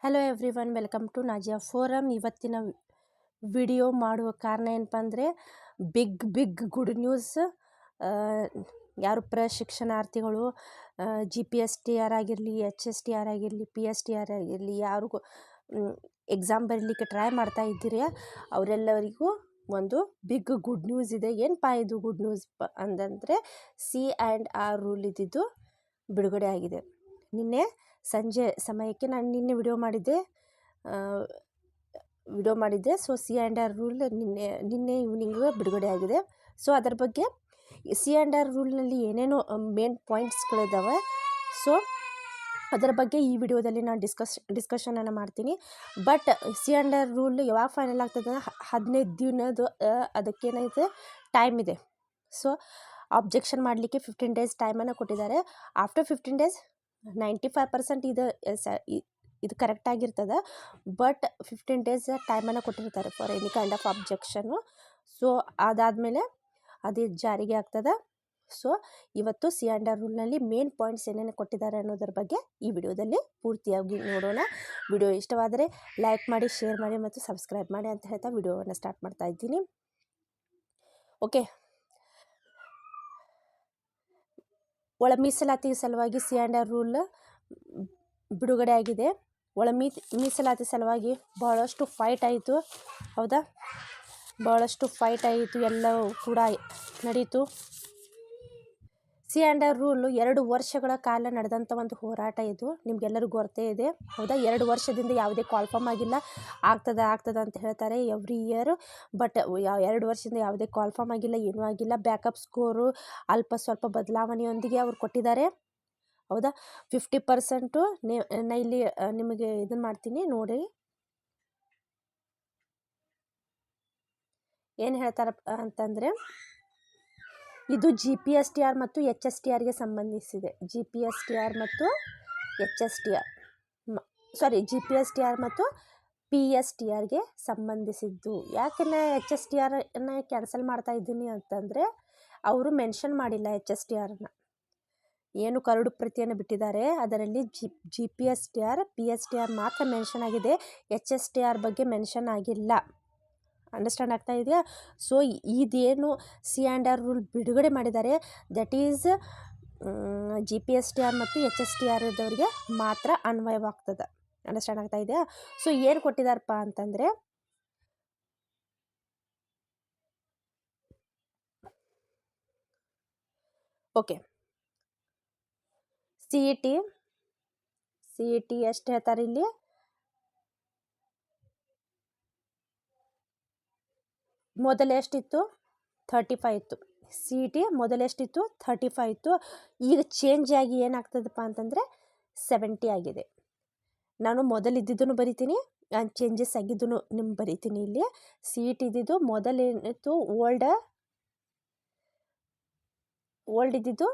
Hello everyone, welcome to Nazia forum. ಇವತ್ತಿನ video ಮಾಡುವ ಕಾರಣ ಏನಪ್ಪ ಅಂದರೆ ಬಿಗ್ ಗುಡ್ ನ್ಯೂಸ್. ಯಾರು ಪ್ರಶಿಕ್ಷಣಾರ್ಥಿಗಳು GPSTR ಆಗಿರಲಿ, HSTR ಆಗಿರಲಿ, PSTR ಆಗಿರಲಿ, ಯಾರಿಗೂ ಎಕ್ಸಾಮ್ ಬರಲಿಕ್ಕೆ ಟ್ರೈ ಮಾಡ್ತಾ ಇದ್ದೀರಿ ಅವರೆಲ್ಲರಿಗೂ ಒಂದು ಬಿಗ್ ಗುಡ್ ನ್ಯೂಸ್ ಇದೆ. ಏನಪ್ಪ ಇದು ಗುಡ್ ನ್ಯೂಸ್ ಅಂತಂದರೆ C&R ರೂಲ್ ಇದ್ದಿದ್ದು ಬಿಡುಗಡೆ ಆಗಿದೆ. ನಿನ್ನೆ ಸಂಜೆ ಸಮಯಕ್ಕೆ ನಾನು ನಿನ್ನೆ ವಿಡಿಯೋ ಮಾಡಿದ್ದೆ. ಸೊ C&R ರೂಲ್ ನಿನ್ನೆ ಈವ್ನಿಂಗ್ ಬಿಡುಗಡೆ ಆಗಿದೆ. ಸೊ ಅದರ ಬಗ್ಗೆ C&R ರೂಲ್ನಲ್ಲಿ ಏನೇನೋ ಮೇನ್ ಪಾಯಿಂಟ್ಸ್ಗಳಿದ್ದಾವೆ. ಸೊ ಅದರ ಬಗ್ಗೆ ಈ ವಿಡಿಯೋದಲ್ಲಿ ನಾನು ಡಿಸ್ಕಷನನ್ನು ಮಾಡ್ತೀನಿ. ಬಟ್ C&R ರೂಲ್ ಯಾವಾಗ ಫೈನಲ್ ಆಗ್ತದೆ? 15 ದಿನದ್ದು ಅದಕ್ಕೇನೈತೆ ಟೈಮ್ ಇದೆ. ಸೊ ಆಬ್ಜೆಕ್ಷನ್ ಮಾಡಲಿಕ್ಕೆ 15 days ಟೈಮನ್ನು ಕೊಟ್ಟಿದ್ದಾರೆ. ಆಫ್ಟರ್ 15 days 95% ಇದು ಕರೆಕ್ಟ್ ಆಗಿರ್ತದೆ. ಬಟ್ 15 days ಟೈಮನ್ನು ಕೊಟ್ಟಿರ್ತಾರೆ ಫಾರ್ ಎನಿ ಕೈಂಡ್ ಆಫ್ ಆಬ್ಜೆಕ್ಷನ್ನು. ಸೊ ಅದಾದಮೇಲೆ ಅದೇ ಜಾರಿಗೆ ಆಗ್ತದೆ. ಸೊ ಇವತ್ತು C&R ರೂಲ್ನಲ್ಲಿ ಮೇನ್ ಪಾಯಿಂಟ್ಸ್ ಏನೇನು ಕೊಟ್ಟಿದ್ದಾರೆ ಅನ್ನೋದ್ರ ಬಗ್ಗೆ ಈ ವಿಡಿಯೋದಲ್ಲಿ ಪೂರ್ತಿಯಾಗಿ ನೋಡೋಣ. ವಿಡಿಯೋ ಇಷ್ಟವಾದರೆ ಲೈಕ್ ಮಾಡಿ, ಶೇರ್ ಮಾಡಿ ಮತ್ತು ಸಬ್ಸ್ಕ್ರೈಬ್ ಮಾಡಿ ಅಂತ ಹೇಳ್ತಾ ವಿಡಿಯೋವನ್ನು ಸ್ಟಾರ್ಟ್ ಮಾಡ್ತಾ ಇದ್ದೀನಿ. ಓಕೆ, ಒಳ ಮೀಸಲಾತಿ ಸಲುವಾಗಿ C&R ರೂಲ್ ಬಿಡುಗಡೆ ಆಗಿದೆ. ಒಳ ಮೀಸಲಾತಿ ಸಲುವಾಗಿ ಭಾಳಷ್ಟು ಫೈಟ್ ಆಯಿತು. ಹೌದಾ, ಭಾಳಷ್ಟು ಫೈಟ್ ಆಯಿತು, ಎಲ್ಲವೂ ಕೂಡ ನಡೀತು. C&R ರೂಲು 2 ವರ್ಷಗಳ ಕಾಲ ನಡೆದಂಥ ಒಂದು ಹೋರಾಟ ಇದು. ನಿಮಗೆಲ್ಲರಿಗೂ ಗೊತ್ತೇ ಇದೆ. ಹೌದಾ, 2 ವರ್ಷದಿಂದ ಯಾವುದೇ ಕಾಲ್ಫಾರ್ಮ್ ಆಗಿಲ್ಲ. ಆಗ್ತದೆ ಅಂತ ಹೇಳ್ತಾರೆ ಎವ್ರಿ ಇಯರ್. ಬಟ್ 2 ವರ್ಷದಿಂದ ಯಾವುದೇ ಕಾಲ್ಫಾರ್ಮ್ ಆಗಿಲ್ಲ, ಏನೂ ಆಗಿಲ್ಲ. ಬ್ಯಾಕಪ್ ಸ್ಕೋರು ಅಲ್ಪ ಸ್ವಲ್ಪ ಬದಲಾವಣೆಯೊಂದಿಗೆ ಅವ್ರು ಕೊಟ್ಟಿದ್ದಾರೆ. ಹೌದಾ, 50% ನಾ ಇಲ್ಲಿ ನಿಮಗೆ ಇದನ್ನು ಮಾಡ್ತೀನಿ ನೋಡಿ. ಏನು ಹೇಳ್ತಾರಪ್ಪ ಅಂತಂದರೆ, ಇದು GPSTR ಮತ್ತು HSTRಗೆ ಸಂಬಂಧಿಸಿದೆ. GPSTR ಮತ್ತು PSTRಗೆ ಸಂಬಂಧಿಸಿದ್ದು. ಯಾಕೆ ನಾ HSTRನ ಕ್ಯಾನ್ಸಲ್ ಮಾಡ್ತಾ ಇದ್ದೀನಿ ಅಂತಂದರೆ, ಅವರು ಮೆನ್ಷನ್ ಮಾಡಿಲ್ಲ HSTRನ. ಏನು ಕರಡು ಪ್ರತಿಯನ್ನು ಬಿಟ್ಟಿದ್ದಾರೆ ಅದರಲ್ಲಿ GPSTR PSTR ಮಾತ್ರ ಮೆನ್ಷನ್ ಆಗಿದೆ. HSTR ಬಗ್ಗೆ ಮೆನ್ಷನ್ ಆಗಿಲ್ಲ. ಅಂಡರ್ಸ್ಟ್ಯಾಂಡ್ ಆಗ್ತಾ ಇದೆಯಾ? ಸೊ ಇದೇನು C&R ರೂಲ್ ಬಿಡುಗಡೆ ಮಾಡಿದ್ದಾರೆ ದಟ್ ಈಸ್ GPSTR ಮತ್ತು HSTR ಇದ್ದವರಿಗೆ ಮಾತ್ರ ಅನ್ವಯವಾಗ್ತದೆ. ಅಂಡರ್ಸ್ಟ್ಯಾಂಡ್ ಆಗ್ತಾ ಇದೆಯಾ? ಸೊ ಏನು ಕೊಟ್ಟಿದ್ದಾರಪ್ಪ ಅಂತಂದರೆ, ಓಕೆ, CET ಎಷ್ಟು ಹೇಳ್ತಾರೆ ಇಲ್ಲಿ? ಮೊದಲೆಷ್ಟಿತ್ತು? 35 ಇತ್ತು. CET ಮೊದಲೆಷ್ಟಿತ್ತು? 35 ಇತ್ತು. ಈಗ ಚೇಂಜ್ ಆಗಿ ಏನಾಗ್ತದಪ್ಪ ಅಂತಂದರೆ 70 ಆಗಿದೆ. ನಾನು ಮೊದಲಿದ್ದನ್ನು ಬರಿತೀನಿ, ಚೇಂಜಸ್ ಆಗಿದ್ದನ್ನು ನಿಮ್ಗೆ ಬರಿತೀನಿ ಇಲ್ಲಿ. CET ಇದ್ದಿದ್ದು ಮೊದಲೇನಿತ್ತು, ಓಲ್ಡ್ ಇದ್ದಿದ್ದು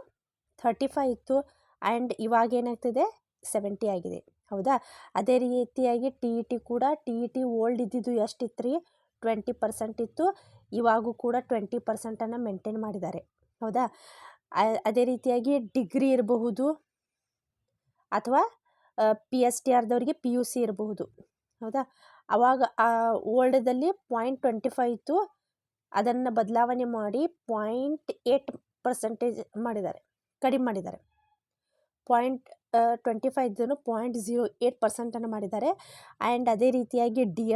35 ಇತ್ತು. ಆ್ಯಂಡ್ ಇವಾಗ ಏನಾಗ್ತದೆ 70 ಆಗಿದೆ. ಹೌದಾ, ಅದೇ ರೀತಿಯಾಗಿ TET ಕೂಡ ಓಲ್ಡ್ ಇದ್ದಿದ್ದು ಎಷ್ಟಿತ್ತು ರೀ? 20% ಇತ್ತು. ಇವಾಗೂ ಕೂಡ 20% ಮೇಂಟೈನ್ ಮಾಡಿದ್ದಾರೆ. ಹೌದಾ, ಅದೇ ರೀತಿಯಾಗಿ ಡಿಗ್ರಿ ಇರಬಹುದು ಅಥವಾ PSTRದವರಿಗೆ PUC ಇರಬಹುದು. ಹೌದಾ, ಆವಾಗ ಓಲ್ಡದಲ್ಲಿ 0.25 ಇತ್ತು, ಅದನ್ನು ಬದಲಾವಣೆ ಮಾಡಿ 0.8% ಮಾಡಿದ್ದಾರೆ, ಕಡಿಮೆ ಮಾಡಿದ್ದಾರೆ. 0.25 ಇದ್ದನ್ನು 0.08% ಮಾಡಿದ್ದಾರೆ. ಆ್ಯಂಡ್ ಅದೇ ರೀತಿಯಾಗಿ ಡಿ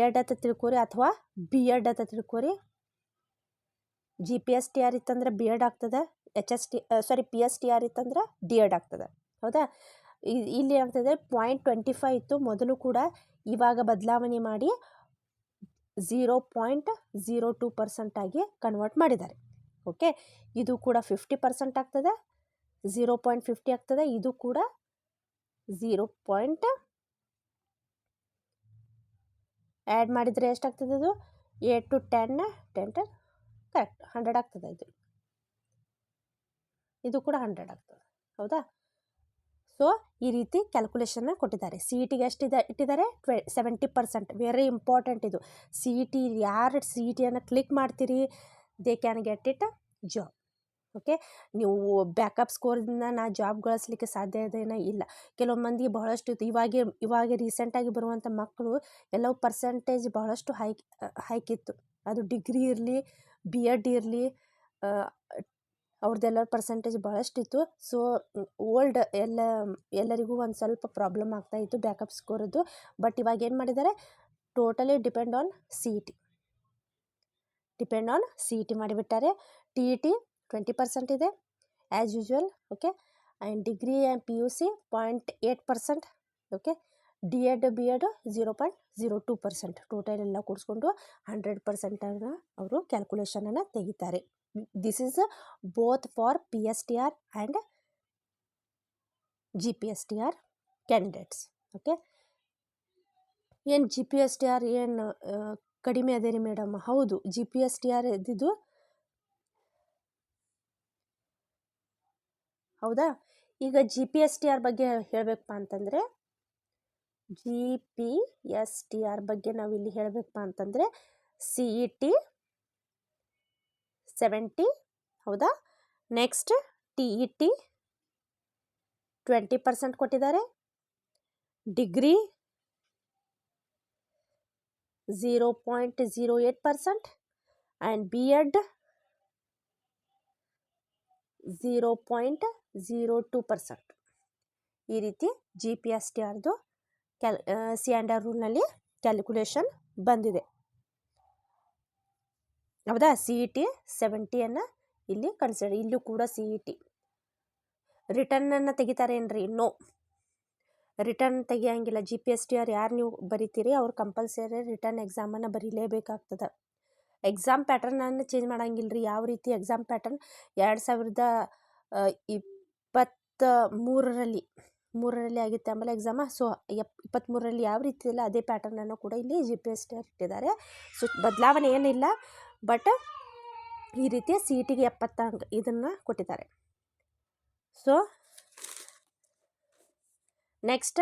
ಎಡ್ ಅಂತ ತಿಳ್ಕೊರಿ ಅಥವಾ B.Ed ಅಂತ ತಿಳ್ಕೊರಿ. GPSTR ಇತ್ತಂದ್ರೆ B.Ed ಆಗ್ತದೆ, PSTR ಇತ್ತಂದ್ರೆ D.Ed ಆಗ್ತದೆ. ಹೌದಾ, ಇಲ್ಲಿ ಏನಾಗ್ತದೆ 0.25 ಇತ್ತು ಮೊದಲು ಕೂಡ, ಇವಾಗ ಬದಲಾವಣೆ ಮಾಡಿ 0.02% ಆಗಿ ಕನ್ವರ್ಟ್ ಮಾಡಿದ್ದಾರೆ. ಓಕೆ, ಇದು ಕೂಡ 50% ಆಗ್ತದೆ, 0.50 ಆಗ್ತದೆ. ಇದು ಕೂಡ 0. ಆ್ಯಡ್ ಮಾಡಿದರೆ ಎಷ್ಟಾಗ್ತದೆ? ಅದು 8 to 10 ಕರೆಕ್ಟ್ 100 ಆಗ್ತದೆ. ಇದು ಕೂಡ 100 ಆಗ್ತದೆ. ಹೌದಾ, ಸೊ ಈ ರೀತಿ ಕ್ಯಾಲ್ಕುಲೇಷನ್ನ ಕೊಟ್ಟಿದ್ದಾರೆ. CETಗೆ ಎಷ್ಟು ಇಟ್ಟಿದ್ದಾರೆ? 70%. ವೆರಿ ಇಂಪಾರ್ಟೆಂಟ್ ಇದು. CET ಯಾರು CETಯನ್ನು ಕ್ಲಿಕ್ ಮಾಡ್ತೀರಿ they can get it job. Okay. ನೀವು ಬ್ಯಾಕಪ್ ಸ್ಕೋರಿಂದ ನಾ ಜಾಬ್ ಗಳಿಸ್ಲಿಕ್ಕೆ ಸಾಧ್ಯ ಇದೇನೋ ಇಲ್ಲ. ಕೆಲವು ಮಂದಿ ಬಹಳಷ್ಟು ಇವಾಗ ರೀಸೆಂಟಾಗಿ ಬರುವಂಥ ಮಕ್ಕಳು ಎಲ್ಲವೂ ಪರ್ಸೆಂಟೇಜ್ ಬಹಳಷ್ಟು ಹೈಕಿತ್ತು. ಅದು ಡಿಗ್ರಿ ಇರಲಿ, ಬಿ ಎಡ್ ಇರಲಿ, ಅವ್ರದ್ದೆಲ್ಲ ಪರ್ಸೆಂಟೇಜ್ ಭಾಳಷ್ಟಿತ್ತು. ಸೊ ಎಲ್ಲರಿಗೂ ಒಂದು ಸ್ವಲ್ಪ ಪ್ರಾಬ್ಲಮ್ ಆಗ್ತಾಯಿತ್ತು ಬ್ಯಾಕಪ್ ಸ್ಕೋರದ್ದು. ಬಟ್ ಇವಾಗ ಏನು ಮಾಡಿದ್ದಾರೆ, totally depend on C E T ಮಾಡಿಬಿಟ್ಟಾರೆ. ಟಿ ಇ ಟಿ 20% ಇದೆ as usual. Okay. And degree and PUC 0.8%. Okay. D Ed B Ed 0.02%. Total ಎಲ್ಲ ಕೂಡಿಸ್ಕೊಂಡು 100% ಅವರು ಕ್ಯಾಲ್ಕುಲೇಷನನ್ನು ತೆಗಿತಾರೆ. This is both for PSTR and GPSTR candidates. Okay. ಏನು GPSTR ಏನು ಕಡಿಮೆ ಅದೇ ರೀ ಮೇಡಮ್? ಹೌದು, GPSTR ಇದ್ದಿದ್ದು ಹೌದಾ. ಈಗ GPSTR ಬಗ್ಗೆ ಹೇಳಬೇಕಪ್ಪ ಅಂತಂದರೆ, GPSTR ಬಗ್ಗೆ ನಾವಿಲ್ಲಿ ಹೇಳಬೇಕಪ್ಪ ಅಂತಂದರೆ CET 70, ಹೌದಾ. ನೆಕ್ಸ್ಟ್ TET 20% ಕೊಟ್ಟಿದ್ದಾರೆ. Degree 0.08% and B Ed 0.02%. ಈ ರೀತಿ GPSTRದು C&R ರೂಲ್ನಲ್ಲಿ ಕ್ಯಾಲ್ಕುಲೇಷನ್ ಬಂದಿದೆ, ಹೌದಾ. CET 70 ಇಲ್ಲಿ ಕನ್ಸಿಡರ್. ಇಲ್ಲೂ ಕೂಡ CET ರಿಟರ್ನನ್ನು ತೆಗಿತಾರೇನ್ರಿ? ನೋ, ರಿಟರ್ನ್ ತೆಗಿಯೋಂಗಿಲ್ಲ. GPSTR ಯಾರು ನೀವು ಬರಿತೀರಿ ಅವ್ರು ಕಂಪಲ್ಸರಿ ರಿಟರ್ನ್ ಎಕ್ಸಾಮನ್ನು ಬರೀಲೇಬೇಕಾಗ್ತದೆ. ಎಕ್ಸಾಮ್ ಪ್ಯಾಟರ್ನನ್ನು ಚೇಂಜ್ ಮಾಡೋಂಗಿಲ್ಲ ರೀ. ಯಾವ ರೀತಿ ಎಕ್ಸಾಮ್ ಪ್ಯಾಟರ್ನ್ 2023ರಲ್ಲಿ ಆಗಿತ್ತು ಆಮೇಲೆ ಎಕ್ಸಾಮ. ಸೊ 23ರಲ್ಲಿ ಯಾವ ರೀತಿ ಇಲ್ಲ ಅದೇ ಪ್ಯಾಟರ್ನನ್ನು ಕೂಡ ಇಲ್ಲಿ GPSTR ಇಟ್ಟಿದ್ದಾರೆ. ಸೊ ಬದಲಾವಣೆ ಏನಿಲ್ಲ. ಬಟ್ ಈ ರೀತಿ CETಗೆ 70 ಅಂಕ ಇದನ್ನು ಕೊಟ್ಟಿದ್ದಾರೆ. ಸೊ ನೆಕ್ಸ್ಟ್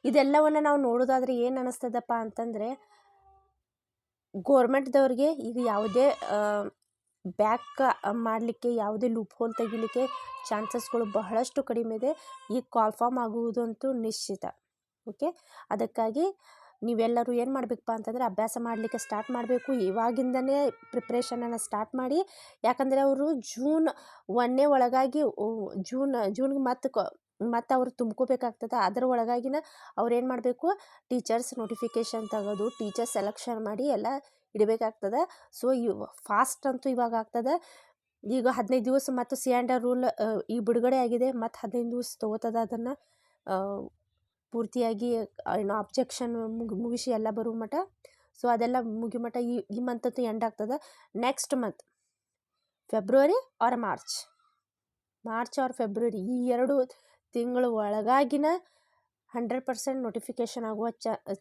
ಇದೆಲ್ಲವನ್ನು ನಾವು ನೋಡೋದಾದರೆ ಏನು ಅನ್ನಿಸ್ತದಪ್ಪ ಅಂತಂದರೆ, ಗೋರ್ಮೆಂಟ್ದವ್ರಿಗೆ ಈಗ ಯಾವುದೇ ಬ್ಯಾಕ್ ಮಾಡಲಿಕ್ಕೆ, ಯಾವುದೇ ಲೂಪ್ ಹೋಲ್ ತೆಗಿಲಿಕ್ಕೆ ಚಾನ್ಸಸ್ಗಳು ಬಹಳಷ್ಟು ಕಡಿಮೆ ಇದೆ. ಈಗ ಕಾಲ್ಫಾರ್ಮ್ ಆಗುವುದಂತೂ ನಿಶ್ಚಿತ. ಓಕೆ. ಅದಕ್ಕಾಗಿ ನೀವೆಲ್ಲರೂ ಏನು ಮಾಡಬೇಕಪ್ಪ ಅಂತಂದರೆ ಅಭ್ಯಾಸ ಮಾಡಲಿಕ್ಕೆ ಸ್ಟಾರ್ಟ್ ಮಾಡಬೇಕು. ಇವಾಗಿಂದನೇ ಪ್ರಿಪ್ರೇಷನನ್ನು ಸ್ಟಾರ್ಟ್ ಮಾಡಿ. ಯಾಕಂದರೆ ಅವರು ಜೂನ್ 1 ಒಳಗಾಗಿ ಜೂನ್ಗೆ ಮತ್ತು ಅವರು ತುಂಬ್ಕೋಬೇಕಾಗ್ತದೆ. ಅದರ ಒಳಗಾಗಿನ ಅವ್ರು ಏನು ಮಾಡಬೇಕು, ಟೀಚರ್ಸ್ ನೋಟಿಫಿಕೇಷನ್ ತೆಗೆದು ಟೀಚರ್ಸ್ ಸೆಲೆಕ್ಷನ್ ಮಾಡಿ ಎಲ್ಲ ಇಡಬೇಕಾಗ್ತದೆ. ಸೊ ಫಾಸ್ಟ್ ಅಂತೂ ಇವಾಗ ಆಗ್ತದೆ. ಈಗ 15 ದಿವಸ ಮತ್ತು C&R ರೂಲ್ ಈಗ ಬಿಡುಗಡೆ ಆಗಿದೆ. ಮತ್ತು 15 ದಿವಸ ತೊಗೋತದ ಅದನ್ನು ಪೂರ್ತಿಯಾಗಿ ಏನೋ ಅಬ್ಜೆಕ್ಷನ್ ಮುಗಿಸಿ ಎಲ್ಲ ಬರೋ ಮಟ್ಟ. ಸೊ ಅದೆಲ್ಲ ಮುಗಿ ಮಟ್ಟ ಈ ಮಂತ್ ಅಂತೂ ಎಂಡ್ ಆಗ್ತದೆ. Next month February or March or February ಈ 2 ತಿಂಗಳ ಒಳಗಾಗಿನ 100% ನೋಟಿಫಿಕೇಷನ್ ಆಗುವ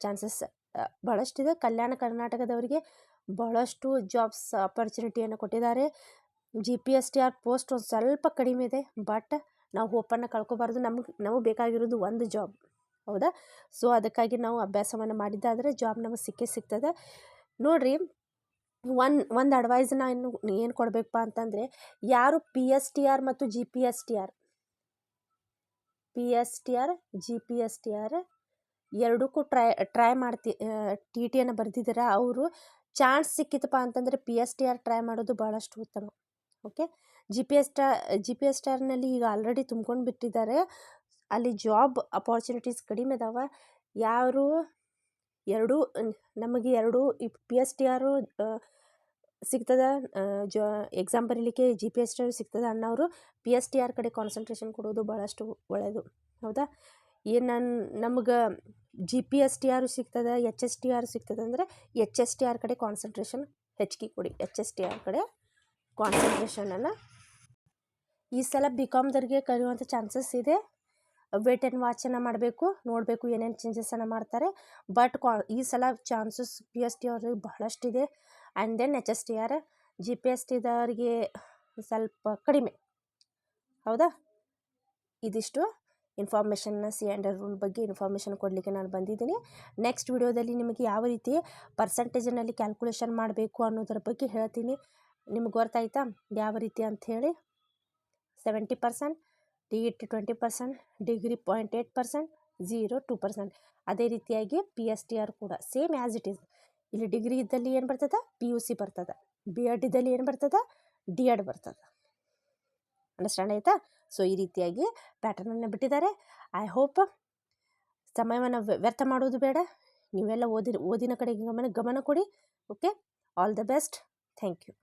ಚಾನ್ಸಸ್ ಬಹಳಷ್ಟಿದೆ. ಕಲ್ಯಾಣ ಕರ್ನಾಟಕದವರಿಗೆ ಬಹಳಷ್ಟು ಜಾಬ್ಸ್ ಆಪರ್ಚುನಿಟಿಯನ್ನು ಕೊಟ್ಟಿದ್ದಾರೆ. GPSTR ಪೋಸ್ಟ್ ಒಂದು ಸ್ವಲ್ಪ ಕಡಿಮೆ ಇದೆ. ಬಟ್ ನಾವು ಹೋಪನ್ನು ಕಳ್ಕೊಬಾರ್ದು. ನಮಗೆ ಬೇಕಾಗಿರೋದು ಒಂದು ಜಾಬ್, ಹೌದಾ. ಸೊ ಅದಕ್ಕಾಗಿ ನಾವು ಅಭ್ಯಾಸವನ್ನು ಮಾಡಿದ್ದಾದರೆ ಜಾಬ್ ನಮಗೆ ಸಿಗ್ತದೆ. ನೋಡಿರಿ, ಒಂದು ಅಡ್ವೈಸ್ನ ಏನು ಕೊಡಬೇಕಪ್ಪ ಅಂತಂದರೆ, ಯಾರು PSTR ಮತ್ತು GPSTR ಎರಡಕ್ಕೂ ಟ್ರೈ TTಯನ್ನು ಬರೆದಿದ್ದೀರ, ಅವರು ಚಾನ್ಸ್ ಸಿಕ್ಕಿತಪ್ಪ ಅಂತಂದರೆ PSTR ಟ್ರೈ ಮಾಡೋದು ಭಾಳಷ್ಟು ಉತ್ತಮ. ಓಕೆ. GPSTRನಲ್ಲಿ ಈಗ ಆಲ್ರೆಡಿ ತುಂಬ್ಕೊಂಡು ಬಿಟ್ಟಿದ್ದಾರೆ. ಅಲ್ಲಿ ಜಾಬ್ ಅಪಾರ್ಚುನಿಟೀಸ್ ಕಡಿಮೆ ಇದಾವೆ. ನಮಗೆ ಎರಡು PSTR ಸಿಗ್ತದೆ, ಎಕ್ಸಾಮ್ ಬರೀಲಿಕ್ಕೆ GPSTR ಸಿಗ್ತದೆ ಅನ್ನೋರು PSTR ಕಡೆ ಕಾನ್ಸಂಟ್ರೇಷನ್ ಕೊಡೋದು ಭಾಳಷ್ಟು ಒಳ್ಳೆಯದು, ಹೌದಾ. ನಮಗೆ GPSTR ಸಿಗ್ತದೆ, HSTR ಸಿಗ್ತದೆ ಅಂದರೆ HSTR ಕಡೆ ಕಾನ್ಸಂಟ್ರೇಷನ್ ಹೆಚ್ಚಿಗೆ ಕೊಡಿ. HSTR ಕಡೆ ಕಾನ್ಸಂಟ್ರೇಷನನ್ನು ಈ ಸಲ BComದವ್ರಿಗೆ ಕರೆಯುವಂಥ ಚಾನ್ಸಸ್ ಇದೆ. ವೇಟ್ ಆ್ಯಂಡ್ ವಾಚನ್ನು ಮಾಡಬೇಕು, ನೋಡಬೇಕು ಏನೇನು ಚೇಂಜಸನ್ನು ಮಾಡ್ತಾರೆ. ಬಟ್ ಈ ಸಲ ಚಾನ್ಸಸ್ PSTR ಬಹಳಷ್ಟಿದೆ. ಆ್ಯಂಡ್ ದೆನ್ HSTR, GPSTದವರಿಗೆ ಸ್ವಲ್ಪ ಕಡಿಮೆ, ಹೌದಾ. ಇದಿಷ್ಟು ಇನ್ಫಾರ್ಮೇಷನ್ನ C&R ರೂಲ್ ಬಗ್ಗೆ ಇನ್ಫಾರ್ಮೇಷನ್ ಕೊಡಲಿಕ್ಕೆ ನಾನು ಬಂದಿದ್ದೀನಿ. ನೆಕ್ಸ್ಟ್ ವಿಡಿಯೋದಲ್ಲಿ ನಿಮಗೆ ಯಾವ ರೀತಿ ಪರ್ಸೆಂಟೇಜಿನಲ್ಲಿ ಕ್ಯಾಲ್ಕುಲೇಷನ್ ಮಾಡಬೇಕು ಅನ್ನೋದ್ರ ಬಗ್ಗೆ ಹೇಳ್ತೀನಿ. ನಿಮ್ಗೆ ಗೊತ್ತಾಯ್ತಾ ಯಾವ ರೀತಿ ಅಂಥೇಳಿ? 70%, ಟಿ ಇ ಟಿ 20%, ಡಿಗ್ರಿ 0.8%, 0 2%. ಅದೇ ರೀತಿಯಾಗಿ PSTR ಕೂಡ ಸೇಮ್ ಆ್ಯಸ್ ಇಟ್ ಈಸ್. ಇಲ್ಲಿ ಡಿಗ್ರಿ ಇದ್ದಲ್ಲಿ ಏನು ಬರ್ತದೆ? PUC ಬರ್ತದೆ. B.Ed ಇದ್ದಲ್ಲಿ ಏನು ಬರ್ತದೆ? D.Ed ಬರ್ತದೆ. ಅಂಡರ್ಸ್ಟ್ಯಾಂಡ್ ಆಯಿತಾ? ಸೊ ಈ ರೀತಿಯಾಗಿ ಪ್ಯಾಟರ್ನನ್ನು ಬಿಟ್ಟಿದ್ದಾರೆ. ಐ ಹೋಪ್ ಸಮಯವನ್ನು ವ್ಯರ್ಥ ಮಾಡೋದು ಬೇಡ. ನೀವೆಲ್ಲ ಓದಿನ ಕಡೆಗೆ ಗಮನ ಕೊಡಿ. Okay, all the best. Thank you.